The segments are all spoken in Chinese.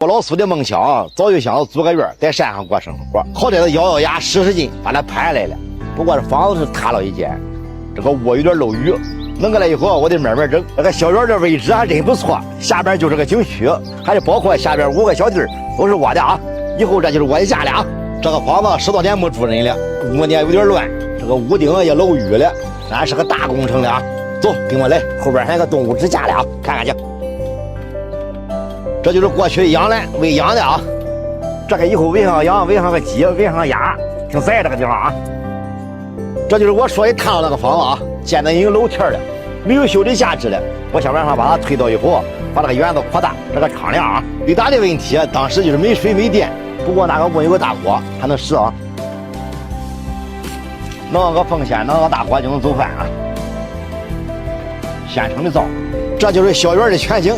我老苏的梦想早就想租个院在山上过生活，好歹是咬咬牙使劲把它盘下来了。不过这房子是塌了一间，这个屋有点漏雨，弄过来以后我得慢慢整。这个小院的位置还真不错，下边就是个景区，还是包括下边5个小地都是我的啊。以后这就是我的家了啊。这个房子10多年没住人了，屋内有点乱，这个屋顶也漏雨了，俺是个大工程了啊。走，跟我来，后边还有个动物之家了啊，看看去。这就是过去养栏喂羊的啊，这个以后喂上羊，喂上个鸡，喂上个鸭，挺在这个地方啊。这就是我说的看到那个房子啊，现在已经露天了，没有修理价值了。我想办法把它推倒以后，把这个园子扩大。这个敞亮啊，最大的问题当时就是没水没电，不过那个屋有个大锅，还能使啊。弄个风扇，弄个大锅就能做饭啊。现成的灶，这就是小园的全景。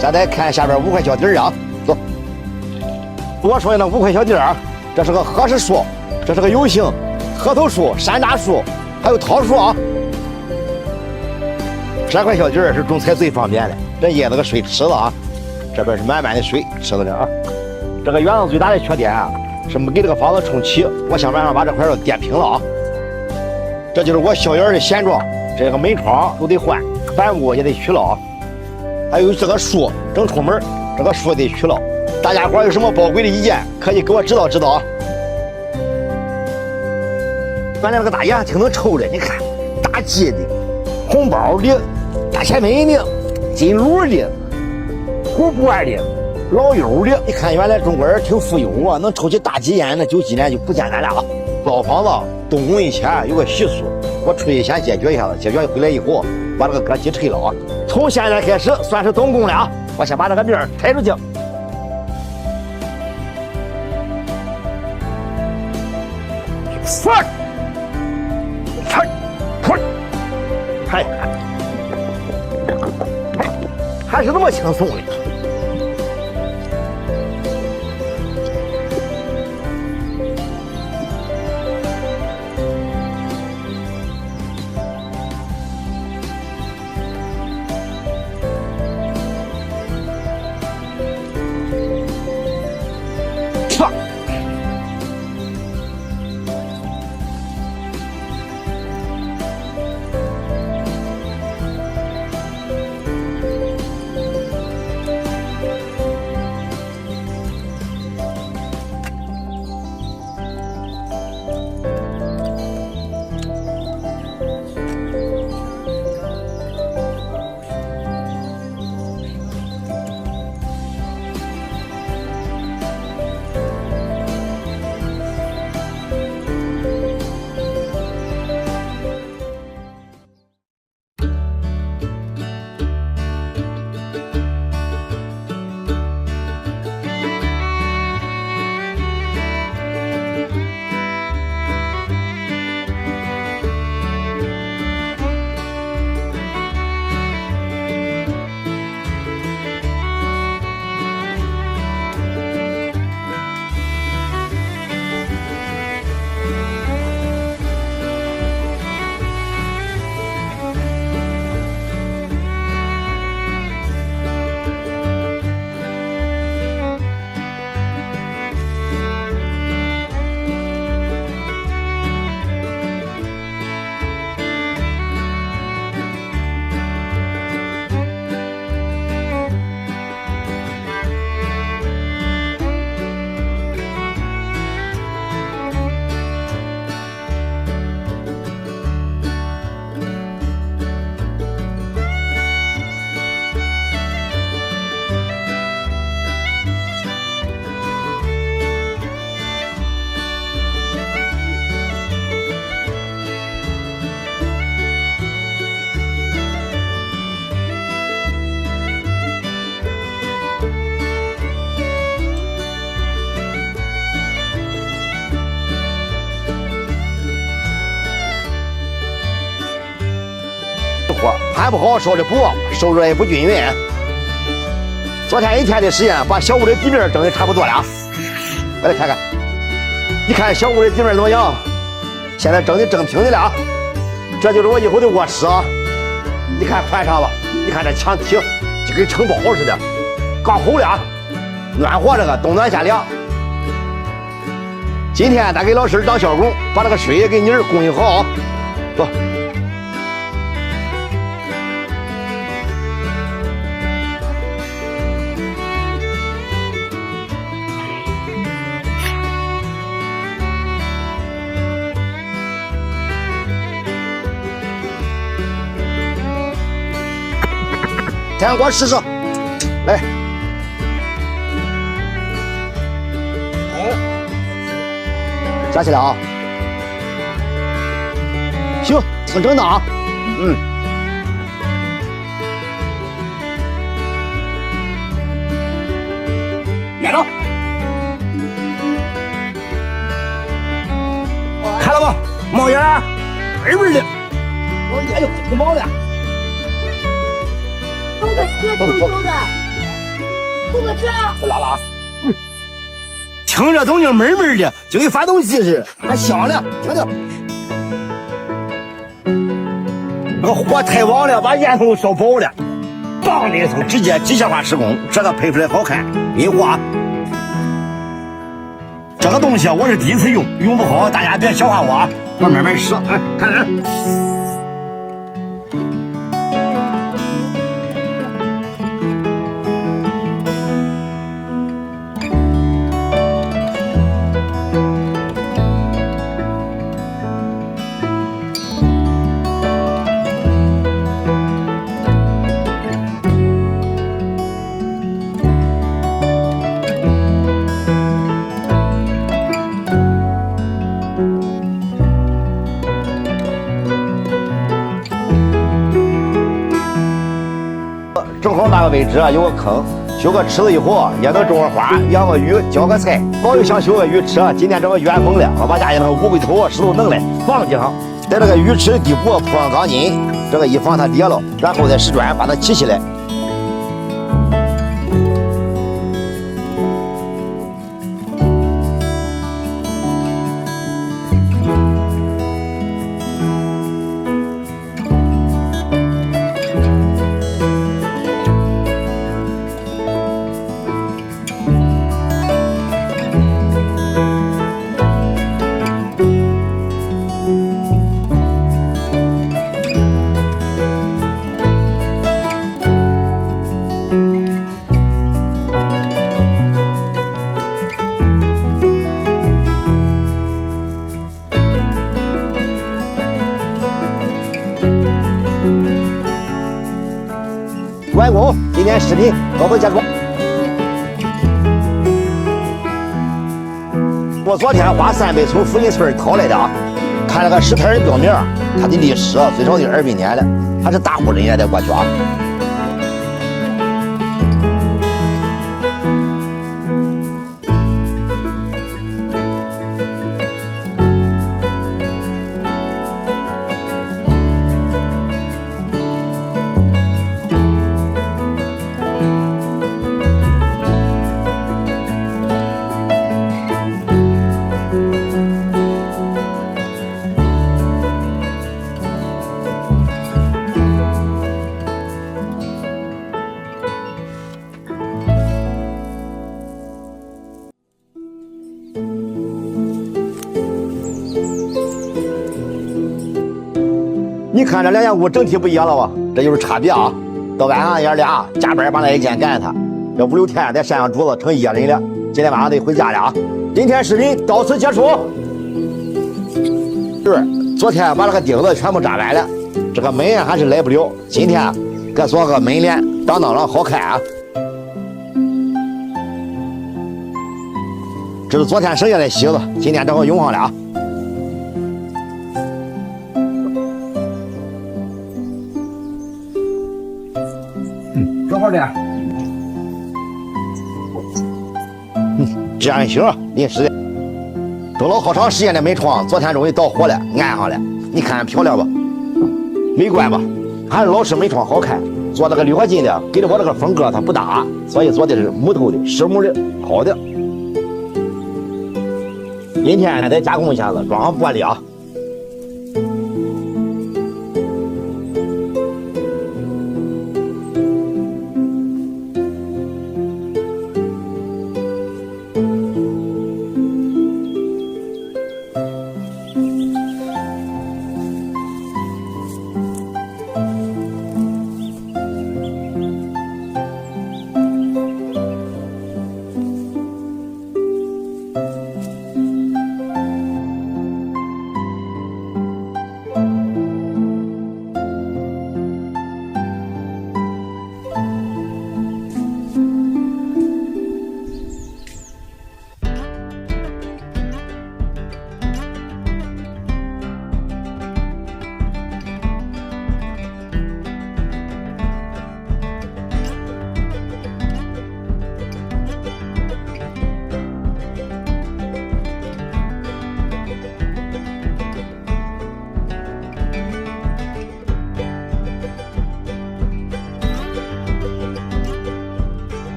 咱再看下边5块小地啊，走。我说的那5块小地啊，这是个合适树，这是个有杏、核桃树、山楂树，还有桃树啊。这块小地是种菜最方便的，这叶子个水池子啊，这边是满满的水池子里啊。这个园子最大的缺点啊，是没给这个房子冲起，我想办法把这块都垫平了啊。这就是我小园的现状，这个门窗都得换，帆布也得取了啊。还有这个树正出门，这个树得取了。大家伙有什么宝贵的意见，可以给我指导指导啊。原来那个大烟挺能抽的，你看，大鸡的、红包的、大前门的、金炉的、虎脖的、老友的。你看，原来中国人挺富有啊，能抽起大鸡烟，那90年就不简单了啊。造房子动工以前有个习俗，我出去先解决一下子，解决回来以后把这个歌击退了啊。从现在开始算是动工了啊！我先把这个面抬出去。唰，还是那么轻松的。盘不好，烧的不旺，受热也不均匀。昨天1天的时间，把小屋的地面整的差不多了啊。我来看看，你看小屋的地面怎么样？现在整的正平的了啊。这就是我以后的卧室啊。你看宽敞吧？你看这墙体就跟城堡似的，刚厚了啊。暖和这个冬暖夏凉。今天咱给老师当小工，把这个水也给泥儿供应好啊。走。天给我试试，来。加起来啊！行，挺正的啊。来着，看了吧，冒烟儿，味味的。我烟就挺冒的。不可吃，臭臭的，不可吃。拉拉。听着动静闷闷的，就跟发动机似的，还香了，听听。那个火太旺了，把烟囱烧爆了，梆的一声，直接机械化施工，这个配出来好看，润滑。这个东西我是第一次用，用不好大家别笑话我啊，我慢慢试。看看。正好那个位置有个坑，修个池子以后也能种个花，养个鱼，浇个菜。早就想修个鱼池，今天这个缘分了，我把家里那个乌龟头石头弄来放地上，在这个鱼池底部铺上钢筋，这个以防它裂了，然后再石砖把它砌起来。完工，今天视频高度结束。我昨天花3百从附近村淘来的啊，看这个石台的表面，它的历史最少得200年了，还是大户人家在过去啊。你看这两间屋整体不一样了吧？这就是差别啊！到晚上爷俩加班把那一件干他，这5、6天再扇上竹子成野人了。今天晚上得回家了啊！今天视频到此结束。昨天把那个钉子全部扎完了，这个门还是来不了。今天给做个门帘，当好看啊！这是昨天剩下的席子，今天正好用上了啊！正好这样。这样行，临时的。等了好长时间的门窗，昨天终于到货了，安上了。你看漂亮不？美观吧？还是老式门窗好看。做这个铝合金的，跟着我这个风格它不搭，所以做的是木头的、实木的，好的。今天还得加工一下子，装上玻璃啊。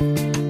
的。